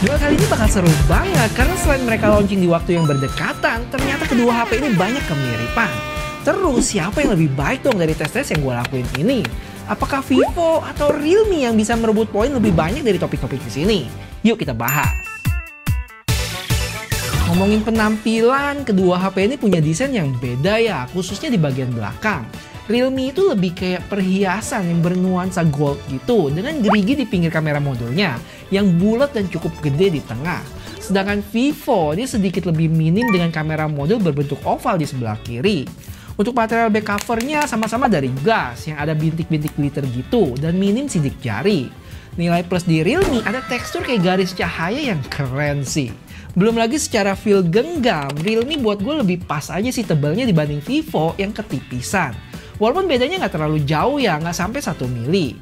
Duel kali ini bakal seru banget karena selain mereka launching di waktu yang berdekatan, ternyata kedua HP ini banyak kemiripan. Terus siapa yang lebih baik dong dari tes-tes yang gue lakuin ini? Apakah Vivo atau Realme yang bisa merebut poin lebih banyak dari topik-topik di sini? Yuk kita bahas. Ngomongin penampilan, kedua HP ini punya desain yang beda ya, khususnya di bagian belakang. Realme itu lebih kayak perhiasan yang bernuansa gold gitu, dengan gerigi di pinggir kamera modulnya yang bulat dan cukup gede di tengah. Sedangkan Vivo ini sedikit lebih minim dengan kamera modul berbentuk oval di sebelah kiri. Untuk material back covernya sama-sama dari glass yang ada bintik-bintik glitter gitu dan minim sidik jari. Nilai plus di Realme ada tekstur kayak garis cahaya yang keren sih. Belum lagi secara feel genggam, Realme buat gue lebih pas aja sih tebalnya dibanding Vivo yang ketipisan. Walaupun bedanya nggak terlalu jauh ya, nggak sampai 1 mili.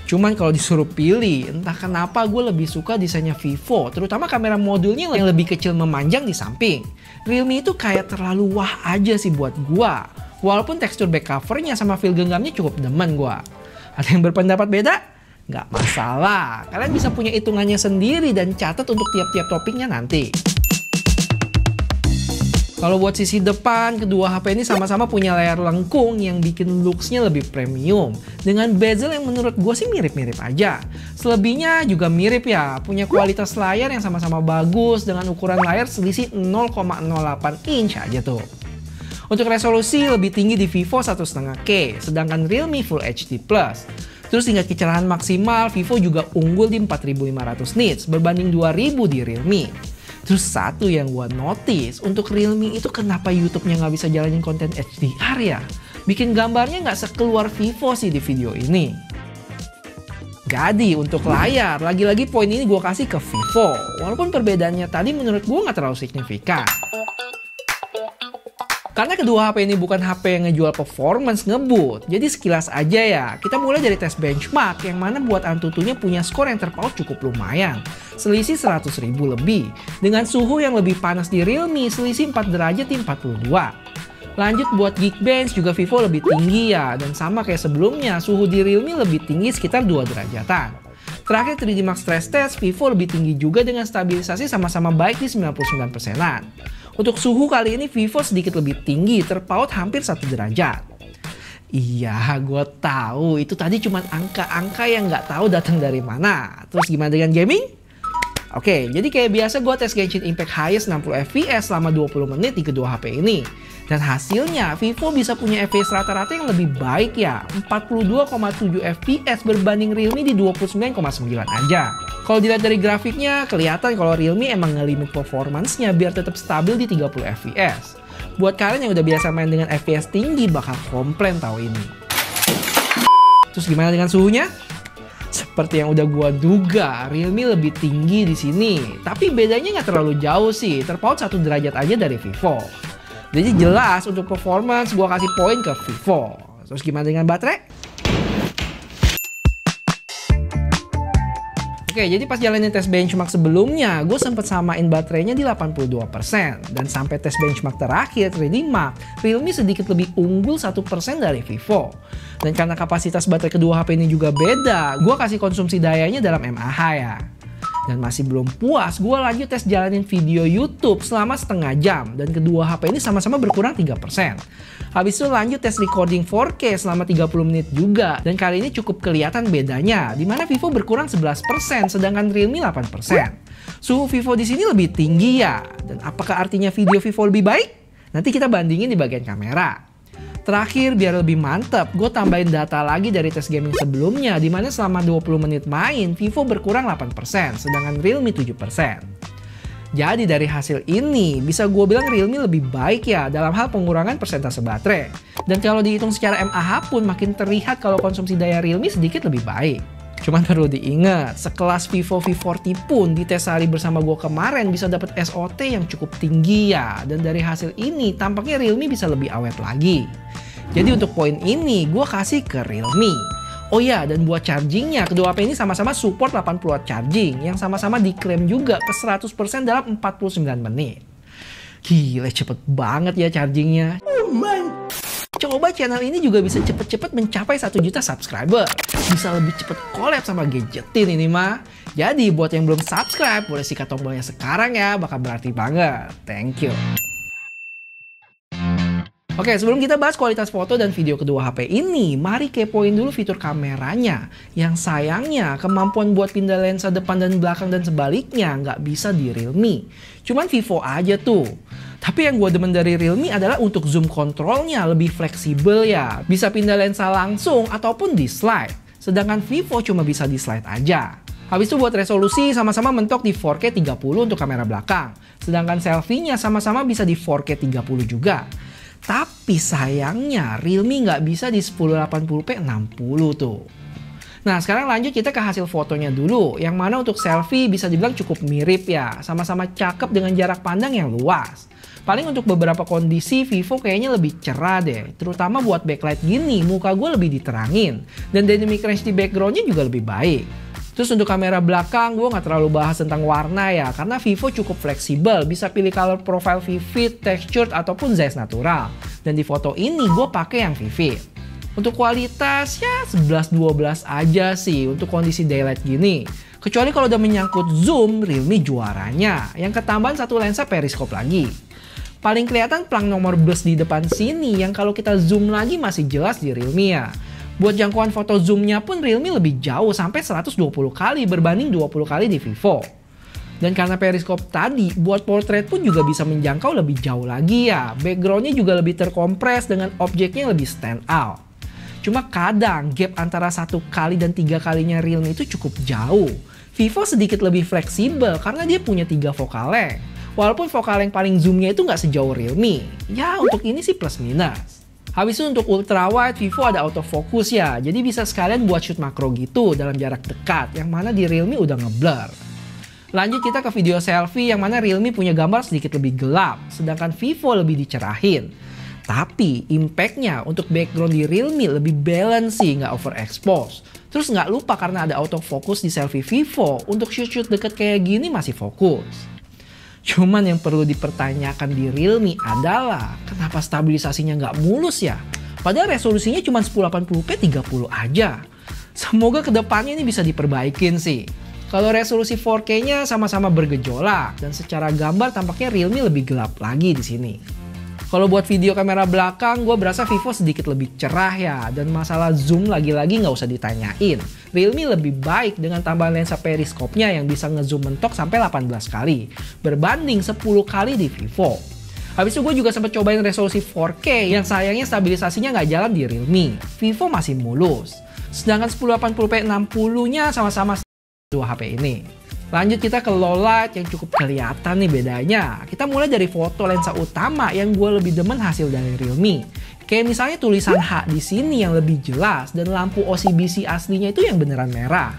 Cuman kalau disuruh pilih, entah kenapa gue lebih suka desainnya Vivo, terutama kamera modulnya yang lebih kecil memanjang di samping. Realme itu kayak terlalu wah aja sih buat gue. Walaupun tekstur back covernya sama feel genggamnya cukup demen gue. Ada yang berpendapat beda? Nggak masalah, kalian bisa punya hitungannya sendiri dan catat untuk tiap-tiap topiknya nanti. Kalau buat sisi depan, kedua HP ini sama-sama punya layar lengkung yang bikin looks-nya lebih premium. Dengan bezel yang menurut gue sih mirip-mirip aja. Selebihnya juga mirip ya, punya kualitas layar yang sama-sama bagus dengan ukuran layar selisih 0,08 inch aja tuh. Untuk resolusi lebih tinggi di Vivo 1,5K, sedangkan Realme Full HD+. Terus tingkat kecerahan maksimal, Vivo juga unggul di 4500 nits berbanding 2000 di Realme. Terus satu yang gue notice, untuk Realme itu kenapa YouTube-nya nggak bisa jalanin konten HDR ya? Bikin gambarnya nggak sekeluar Vivo sih di video ini. Jadi untuk layar, lagi-lagi poin ini gue kasih ke Vivo. Walaupun perbedaannya tadi menurut gue nggak terlalu signifikan. Karena kedua HP ini bukan HP yang ngejual performance ngebut. Jadi sekilas aja ya, kita mulai dari tes benchmark yang mana buat Antutunya punya skor yang terpaut cukup lumayan. Selisih 100.000 lebih. Dengan suhu yang lebih panas di Realme, selisih 4 derajat di 42. Lanjut buat Geekbench juga Vivo lebih tinggi ya. Dan sama kayak sebelumnya, suhu di Realme lebih tinggi sekitar 2 derajatan. Terakhir 3D Max Stress Test, Vivo lebih tinggi juga dengan stabilisasi sama-sama baik di 99%-an. Untuk suhu kali ini Vivo sedikit lebih tinggi, terpaut hampir 1 derajat. Iya, gue tahu itu tadi cuma angka-angka yang nggak tahu datang dari mana. Terus gimana dengan gaming? Oke, jadi kayak biasa gue tes Genshin Impact highest 60 fps selama 20 menit di kedua HP ini. Dan hasilnya Vivo bisa punya FPS rata-rata yang lebih baik ya, 42,7 fps berbanding Realme di 29,9 aja. Kalau dilihat dari grafiknya, kelihatan kalau Realme emang ngelimit performance-nya biar tetap stabil di 30 fps. Buat kalian yang udah biasa main dengan FPS tinggi bakal komplain tahu ini. Terus gimana dengan suhunya? Seperti yang udah gua duga, Realme lebih tinggi di sini. Tapi bedanya nggak terlalu jauh sih, terpaut 1 derajat aja dari Vivo. Jadi jelas untuk performance gua kasih poin ke Vivo. Terus gimana dengan baterai? Oke, jadi pas jalanin tes benchmark sebelumnya, gue sempet samain baterainya di 82%. Dan sampai tes benchmark terakhir, 3D Mark, Realme sedikit lebih unggul 1% dari Vivo. Dan karena kapasitas baterai kedua HP ini juga beda, gue kasih konsumsi dayanya dalam mAh ya. Dan masih belum puas, gue lanjut tes jalanin video YouTube selama setengah jam. Dan kedua HP ini sama-sama berkurang 3%. Habis itu lanjut tes recording 4K selama 30 menit juga. Dan kali ini cukup kelihatan bedanya, dimana Vivo berkurang 11%, sedangkan Realme 8%. Suhu Vivo di sini lebih tinggi ya. Dan apakah artinya video Vivo lebih baik? Nanti kita bandingin di bagian kamera. Terakhir, biar lebih mantep, gue tambahin data lagi dari tes gaming sebelumnya, dimana selama 20 menit main, Vivo berkurang 8%, sedangkan Realme 7%. Jadi dari hasil ini, bisa gue bilang Realme lebih baik ya dalam hal pengurangan persentase baterai. Dan kalau dihitung secara mAh pun makin terlihat kalau konsumsi daya Realme sedikit lebih baik. Cuman perlu diingat, sekelas Vivo V40 pun di tes sehari bersama gue kemarin bisa dapat SOT yang cukup tinggi ya. Dan dari hasil ini, tampaknya Realme bisa lebih awet lagi. Jadi untuk poin ini, gue kasih ke Realme. Oh ya, dan buat chargingnya, kedua HP ini sama-sama support 80 watt charging yang sama-sama diklaim juga ke 100% dalam 49 menit. Gila, cepet banget ya chargingnya. Oh my Coba channel ini juga bisa cepet-cepet mencapai 1 juta subscriber. Bisa lebih cepet collab sama Gadgetin ini mah. Jadi buat yang belum subscribe, boleh sikat tombolnya sekarang ya, bakal berarti banget. Thank you. Oke, sebelum kita bahas kualitas foto dan video kedua HP ini, mari kepoin dulu fitur kameranya. Yang sayangnya, kemampuan buat pindah lensa depan dan belakang dan sebaliknya nggak bisa di Realme. Cuman Vivo aja tuh. Tapi yang gue demen dari Realme adalah untuk zoom kontrolnya lebih fleksibel ya. Bisa pindah lensa langsung ataupun di slide. Sedangkan Vivo cuma bisa di slide aja. Habis itu buat resolusi sama-sama mentok di 4K 30 untuk kamera belakang. Sedangkan selfie-nya sama-sama bisa di 4K 30 juga. Tapi sayangnya Realme nggak bisa di 1080p 60 tuh. Nah sekarang lanjut kita ke hasil fotonya dulu. Yang mana untuk selfie bisa dibilang cukup mirip ya. Sama-sama cakep dengan jarak pandang yang luas. Paling untuk beberapa kondisi Vivo kayaknya lebih cerah deh. Terutama buat backlight gini muka gue lebih diterangin. Dan dynamic range di backgroundnya juga lebih baik. Terus untuk kamera belakang gue nggak terlalu bahas tentang warna ya. Karena Vivo cukup fleksibel. Bisa pilih color profile vivid, textured, ataupun size natural. Dan di foto ini gue pakai yang vivid. Untuk kualitas ya 11-12 aja sih untuk kondisi daylight gini. Kecuali kalau udah menyangkut zoom, Realme juaranya. Yang ketambahan satu lensa periskop lagi. Paling kelihatan plang nomor bus di depan sini yang kalau kita zoom lagi masih jelas di Realme ya. Buat jangkauan foto zoomnya pun Realme lebih jauh sampai 120 kali berbanding 20 kali di Vivo. Dan karena periskop tadi, buat portrait pun juga bisa menjangkau lebih jauh lagi ya. Backgroundnya juga lebih terkompres dengan objeknya lebih stand out. Cuma kadang gap antara 1 kali dan 3 kalinya Realme itu cukup jauh. Vivo sedikit lebih fleksibel karena dia punya 3 focal length. Walaupun focal length paling zoomnya itu nggak sejauh Realme. Ya untuk ini sih plus minus. Habis itu untuk ultra wide, Vivo ada autofocus ya. Jadi bisa sekalian buat shoot makro gitu dalam jarak dekat. Yang mana di Realme udah ngeblur. Lanjut kita ke video selfie yang mana Realme punya gambar sedikit lebih gelap. Sedangkan Vivo lebih dicerahin. Tapi impactnya untuk background di Realme lebih balance sih, nggak overexpose. Terus nggak lupa karena ada autofocus di selfie Vivo. Untuk shoot-shoot deket kayak gini masih fokus. Cuman yang perlu dipertanyakan di Realme adalah kenapa stabilisasinya nggak mulus ya? Padahal resolusinya cuma 1080p 30 aja. Semoga kedepannya ini bisa diperbaikin sih. Kalau resolusi 4K-nya sama-sama bergejolak dan secara gambar tampaknya Realme lebih gelap lagi di sini. Kalau buat video kamera belakang, gue berasa Vivo sedikit lebih cerah ya. Dan masalah zoom lagi-lagi nggak usah ditanyain. Realme lebih baik dengan tambahan lensa periskopnya yang bisa ngezoom mentok sampai 18 kali. Berbanding 10 kali di Vivo. Habis itu gue juga sempat cobain resolusi 4K yang sayangnya stabilisasinya nggak jalan di Realme. Vivo masih mulus. Sedangkan 1080p 60-nya sama-sama dua HP ini. Lanjut kita ke low light yang cukup kelihatan nih bedanya. Kita mulai dari foto lensa utama yang gue lebih demen hasil dari Realme. Kayak misalnya tulisan H di sini yang lebih jelas dan lampu OCBC aslinya itu yang beneran merah.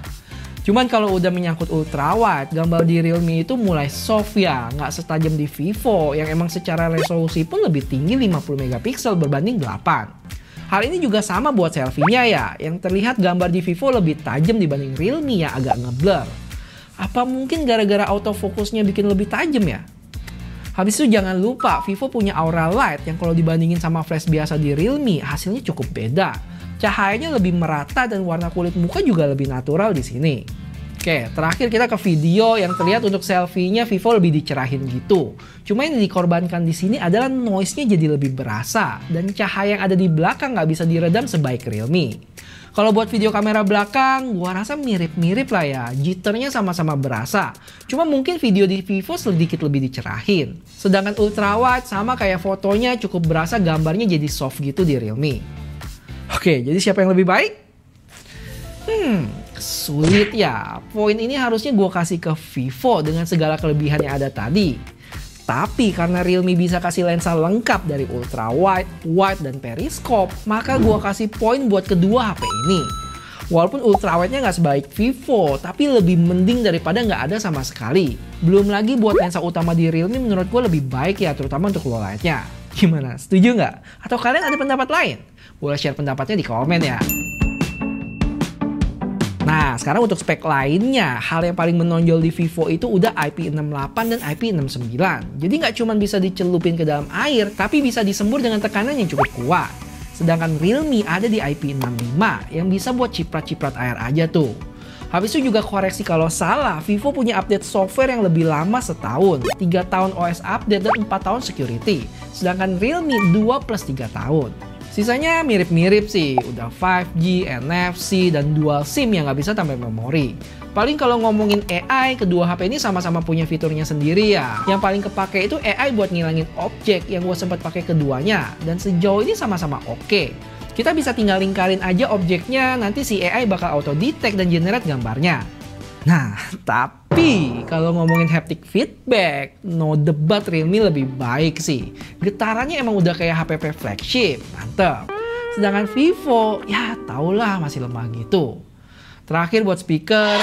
Cuman kalau udah menyangkut ultra wide, gambar di Realme itu mulai soft ya, nggak setajam di Vivo yang emang secara resolusi pun lebih tinggi 50 megapiksel berbanding 8. Hal ini juga sama buat selfie-nya ya, yang terlihat gambar di Vivo lebih tajam dibanding Realme yang agak ngeblur. Apa mungkin gara-gara autofocusnya bikin lebih tajam ya? Habis itu jangan lupa Vivo punya aura light yang kalau dibandingin sama flash biasa di Realme hasilnya cukup beda. Cahayanya lebih merata dan warna kulit muka juga lebih natural di sini. Oke, terakhir kita ke video yang terlihat untuk selfie-nya Vivo lebih dicerahin gitu. Cuma yang dikorbankan di sini adalah noise-nya jadi lebih berasa dan cahaya yang ada di belakang nggak bisa diredam sebaik Realme. Kalau buat video kamera belakang, gua rasa mirip-mirip lah ya. Jitternya sama-sama berasa. Cuma mungkin video di Vivo sedikit lebih dicerahin. Sedangkan ultra wide sama kayak fotonya cukup berasa gambarnya jadi soft gitu di Realme. Oke, jadi siapa yang lebih baik? Sulit ya. Poin ini harusnya gua kasih ke Vivo dengan segala kelebihan yang ada tadi. Tapi karena Realme bisa kasih lensa lengkap dari ultra wide, wide, dan periskop, maka gua kasih poin buat kedua HP ini. Walaupun ultra wide-nya nggak sebaik Vivo, tapi lebih mending daripada nggak ada sama sekali. Belum lagi buat lensa utama di Realme menurut gua lebih baik ya, terutama untuk low light-nya. Gimana? Setuju nggak? Atau kalian ada pendapat lain? Boleh share pendapatnya di komen ya. Nah, sekarang untuk spek lainnya, hal yang paling menonjol di Vivo itu udah IP68 dan IP69. Jadi nggak cuma bisa dicelupin ke dalam air, tapi bisa disembur dengan tekanan yang cukup kuat. Sedangkan Realme ada di IP65 yang bisa buat ciprat-ciprat air aja tuh. Habis itu juga koreksi kalau salah, Vivo punya update software yang lebih lama setahun, 3 tahun OS update dan 4 tahun security. Sedangkan Realme 2 plus 3 tahun. Sisanya mirip-mirip sih, udah 5G, NFC, dan dual SIM yang nggak bisa tambah memori. Paling kalau ngomongin AI, kedua HP ini sama-sama punya fiturnya sendiri ya. Yang paling kepake itu AI buat ngilangin objek yang gue sempat pakai keduanya. Dan sejauh ini sama-sama oke. Kita bisa tinggal lingkarin aja objeknya, nanti si AI bakal auto detect dan generate gambarnya. Nah, tapi kalau ngomongin haptic feedback, no debat Realme lebih baik sih. Getarannya emang udah kayak HP flagship, mantep. Sedangkan Vivo, ya taulah masih lemah gitu. Terakhir buat speaker,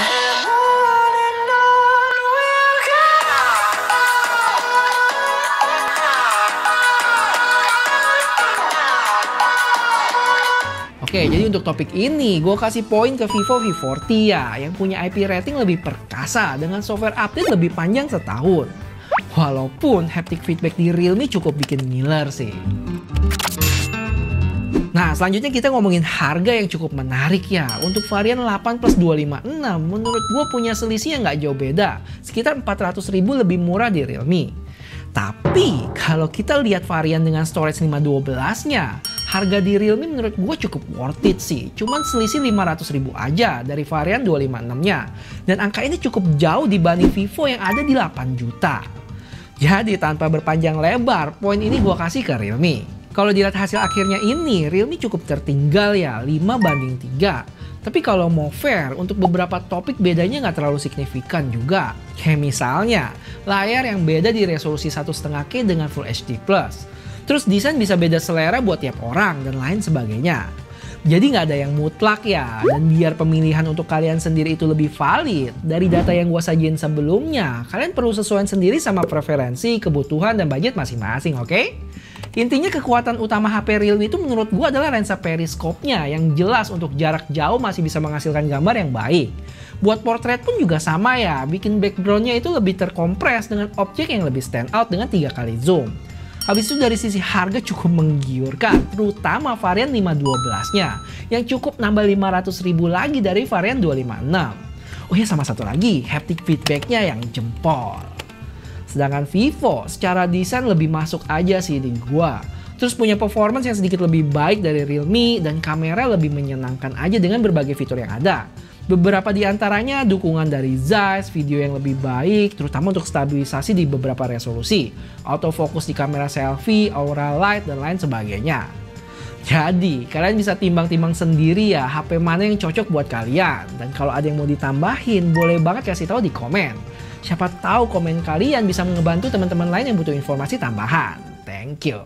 oke, jadi untuk topik ini, gue kasih poin ke Vivo V40 ya, yang punya IP rating lebih perkasa dengan software update lebih panjang setahun. Walaupun haptic feedback di Realme cukup bikin ngiler sih. Nah, selanjutnya kita ngomongin harga yang cukup menarik ya. Untuk varian 8 plus 256, menurut gue punya selisih yang nggak jauh beda. Sekitar 400.000 lebih murah di Realme. Tapi, kalau kita lihat varian dengan storage 512-nya, harga di Realme menurut gue cukup worth it sih. Cuman selisih 500.000 aja dari varian 256-nya. Dan angka ini cukup jauh dibanding Vivo yang ada di 8 juta. Jadi tanpa berpanjang lebar, poin ini gue kasih ke Realme. Kalau dilihat hasil akhirnya ini, Realme cukup tertinggal ya, 5-3. Tapi kalau mau fair, untuk beberapa topik bedanya nggak terlalu signifikan juga. Kayak misalnya, layar yang beda di resolusi 1,5K dengan Full HD+. Terus desain bisa beda selera buat tiap orang, dan lain sebagainya. Jadi nggak ada yang mutlak ya, dan biar pemilihan untuk kalian sendiri itu lebih valid, dari data yang gue sajiin sebelumnya, kalian perlu sesuaikan sendiri sama preferensi, kebutuhan, dan budget masing-masing, oke? Intinya kekuatan utama HP Realme itu menurut gue adalah lensa periskopnya yang jelas untuk jarak jauh masih bisa menghasilkan gambar yang baik. Buat portrait pun juga sama ya, bikin backgroundnya itu lebih terkompres dengan objek yang lebih stand out dengan 3 kali zoom. Habis itu dari sisi harga cukup menggiurkan, terutama varian 512-nya yang cukup nambah 500.000 lagi dari varian 256. Oh ya, sama satu lagi, haptic feedback-nya yang jempol. Sedangkan Vivo secara desain lebih masuk aja sih di gua. Terus punya performance yang sedikit lebih baik dari Realme dan kamera lebih menyenangkan aja dengan berbagai fitur yang ada. Beberapa di antaranya dukungan dari Zeiss, video yang lebih baik, terutama untuk stabilisasi di beberapa resolusi, autofocus di kamera selfie, aura light, dan lain sebagainya. Jadi, kalian bisa timbang-timbang sendiri ya HP mana yang cocok buat kalian. Dan kalau ada yang mau ditambahin, boleh banget kasih tahu di komen. Siapa tahu komen kalian bisa ngebantu teman-teman lain yang butuh informasi tambahan. Thank you.